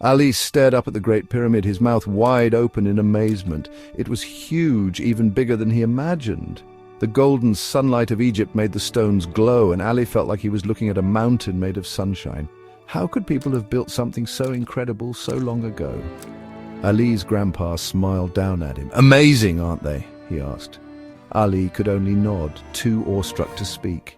Ali stared up at the Great Pyramid, his mouth wide open in amazement. It was huge, even bigger than he imagined. The golden sunlight of Egypt made the stones glow, and Ali felt like he was looking at a mountain made of sunshine. How could people have built something so incredible so long ago? Ali's grandpa smiled down at him. "Amazing, aren't they?" he asked. Ali could only nod, too awestruck to speak.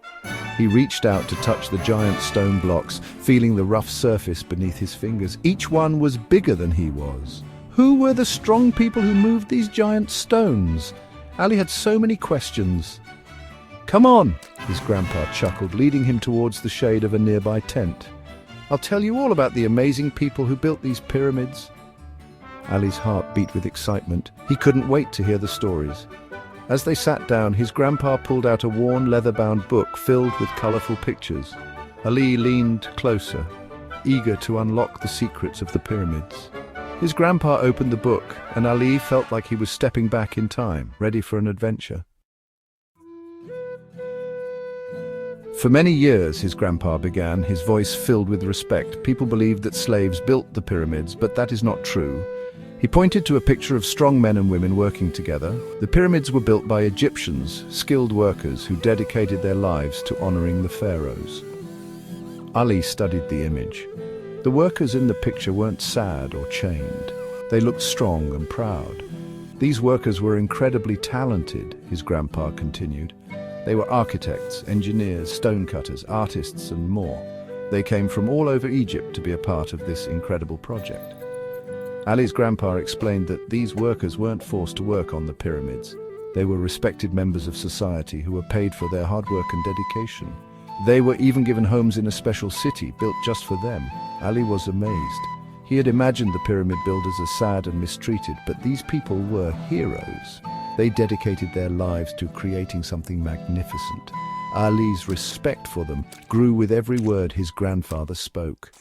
He reached out to touch the giant stone blocks, feeling the rough surface beneath his fingers. Each one was bigger than he was. Who were the strong people who moved these giant stones? Ali had so many questions. "Come on," his grandpa chuckled, leading him towards the shade of a nearby tent. "I'll tell you all about the amazing people who built these pyramids." Ali's heart beat with excitement. He couldn't wait to hear the stories. As they sat down, his grandpa pulled out a worn leather-bound book filled with colorful pictures. Ali leaned closer, eager to unlock the secrets of the pyramids. His grandpa opened the book, and Ali felt like he was stepping back in time, ready for an adventure. For many years, his grandpa began, his voice filled with respect. People believed that slaves built the pyramids, but that is not true. He pointed to a picture of strong men and women working together. The pyramids were built by Egyptians, skilled workers who dedicated their lives to honoring the pharaohs. Ali studied the image. The workers in the picture weren't sad or chained. They looked strong and proud. These workers were incredibly talented, his grandpa continued. They were architects, engineers, stonecutters, artists, and more. They came from all over Egypt to be a part of this incredible project. Ali's grandpa explained that these workers weren't forced to work on the pyramids. They were respected members of society who were paid for their hard work and dedication. They were even given homes in a special city built just for them. Ali was amazed. He had imagined the pyramid builders as sad and mistreated, but these people were heroes. They dedicated their lives to creating something magnificent. Ali's respect for them grew with every word his grandfather spoke.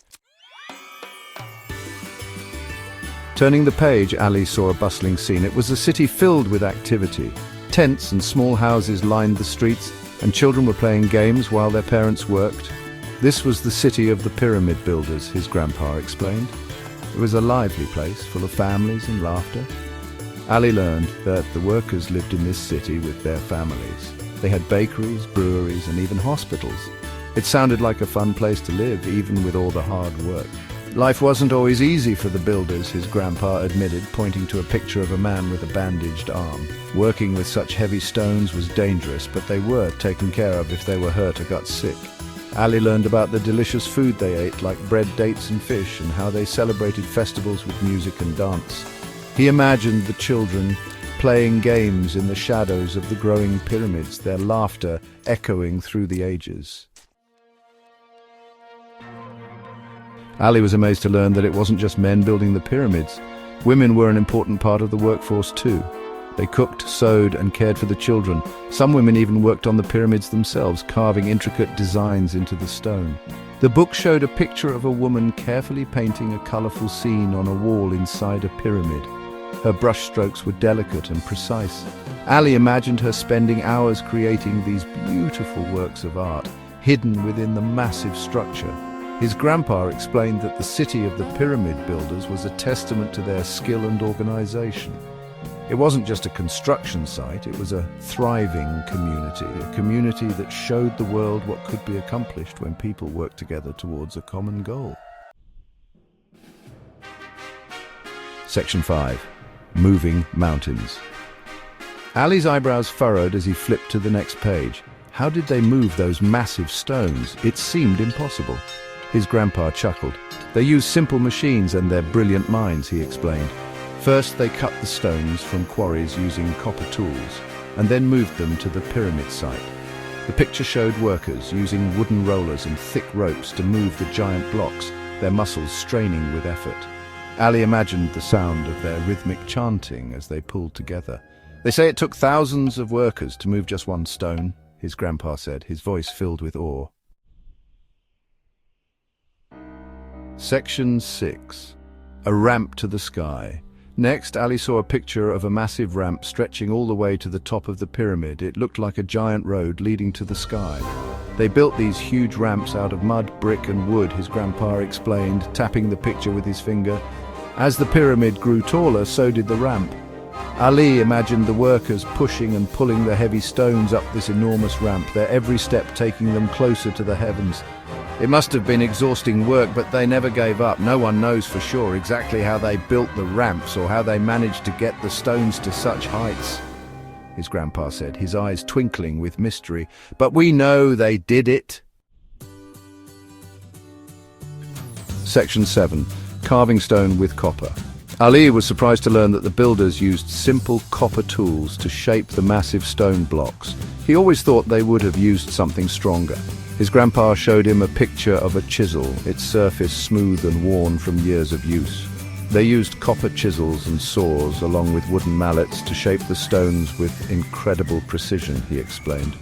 Turning the page, Ali saw a bustling scene. It was a city filled with activity. Tents and small houses lined the streets, and children were playing games while their parents worked. This was the city of the pyramid builders, his grandpa explained. It was a lively place, full of families and laughter. Ali learned that the workers lived in this city with their families. They had bakeries, breweries, and even hospitals. It sounded like a fun place to live, even with all the hard work. Life wasn't always easy for the builders, his grandpa admitted, pointing to a picture of a man with a bandaged arm. Working with such heavy stones was dangerous, but they were taken care of if they were hurt or got sick. Ali learned about the delicious food they ate, like bread, dates, and fish, and how they celebrated festivals with music and dance. He imagined the children playing games in the shadows of the growing pyramids, their laughter echoing through the ages. Ali was amazed to learn that it wasn't just men building the pyramids. Women were an important part of the workforce too. They cooked, sewed, and cared for the children. Some women even worked on the pyramids themselves, carving intricate designs into the stone. The book showed a picture of a woman carefully painting a colorful scene on a wall inside a pyramid. Her brushstrokes were delicate and precise. Ali imagined her spending hours creating these beautiful works of art, hidden within the massive structure. His grandpa explained that the city of the pyramid builders was a testament to their skill and organization. It wasn't just a construction site, it was a thriving community, a community that showed the world what could be accomplished when people worked together towards a common goal. Section 5. Moving Mountains. Ali's eyebrows furrowed as he flipped to the next page. How did they move those massive stones? It seemed impossible. His grandpa chuckled. They used simple machines and their brilliant minds, he explained. First, they cut the stones from quarries using copper tools, and then moved them to the pyramid site. The picture showed workers using wooden rollers and thick ropes to move the giant blocks, their muscles straining with effort. Ali imagined the sound of their rhythmic chanting as they pulled together. They say it took thousands of workers to move just one stone, his grandpa said, his voice filled with awe. Section 6. A ramp to the sky. Next, Ali saw a picture of a massive ramp stretching all the way to the top of the pyramid. It looked like a giant road leading to the sky. They built these huge ramps out of mud, brick and wood, his grandpa explained, tapping the picture with his finger. As the pyramid grew taller, so did the ramp. Ali imagined the workers pushing and pulling the heavy stones up this enormous ramp, their every step taking them closer to the heavens. It must have been exhausting work, but they never gave up. No one knows for sure exactly how they built the ramps or how they managed to get the stones to such heights, his grandpa said, his eyes twinkling with mystery. But we know they did it. Section 7. Carving stone with copper. Ali was surprised to learn that the builders used simple copper tools to shape the massive stone blocks. He always thought they would have used something stronger. His grandpa showed him a picture of a chisel, its surface smooth and worn from years of use. They used copper chisels and saws along with wooden mallets to shape the stones with incredible precision, he explained.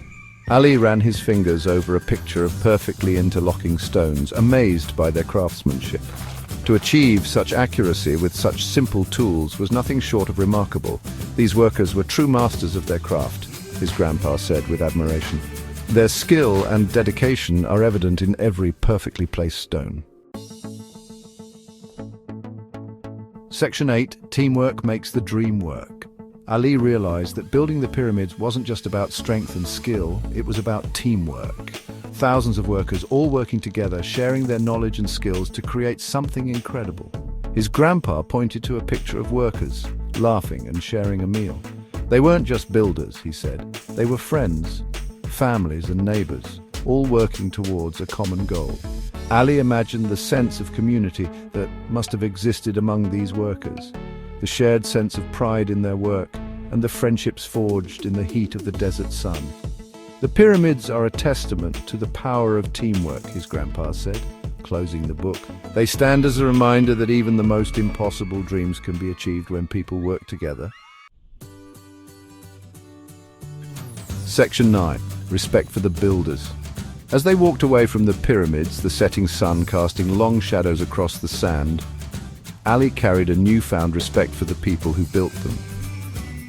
Ali ran his fingers over a picture of perfectly interlocking stones, amazed by their craftsmanship. To achieve such accuracy with such simple tools was nothing short of remarkable. These workers were true masters of their craft, his grandpa said with admiration. Their skill and dedication are evident in every perfectly placed stone. Section 8. Teamwork makes the dream work. Ali realized that building the pyramids wasn't just about strength and skill, it was about teamwork. Thousands of workers all working together, sharing their knowledge and skills to create something incredible. His grandpa pointed to a picture of workers, laughing and sharing a meal. They weren't just builders, he said. They were friends, families and neighbors, all working towards a common goal. Ali imagined the sense of community that must have existed among these workers, the shared sense of pride in their work, and the friendships forged in the heat of the desert sun. The pyramids are a testament to the power of teamwork, his grandpa said, closing the book. They stand as a reminder that even the most impossible dreams can be achieved when people work together. Section 9. Respect for the builders. As they walked away from the pyramids, the setting sun casting long shadows across the sand, Ali carried a newfound respect for the people who built them.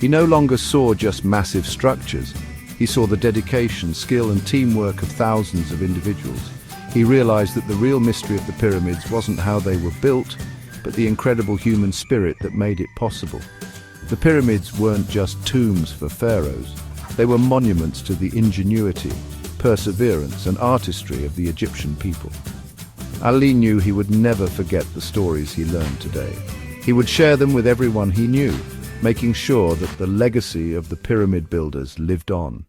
He no longer saw just massive structures. He saw the dedication, skill and teamwork of thousands of individuals. He realized that the real mystery of the pyramids wasn't how they were built, but the incredible human spirit that made it possible. The pyramids weren't just tombs for pharaohs. They were monuments to the ingenuity, perseverance and artistry of the Egyptian people. Ali knew he would never forget the stories he learned today. He would share them with everyone he knew, making sure that the legacy of the pyramid builders lived on.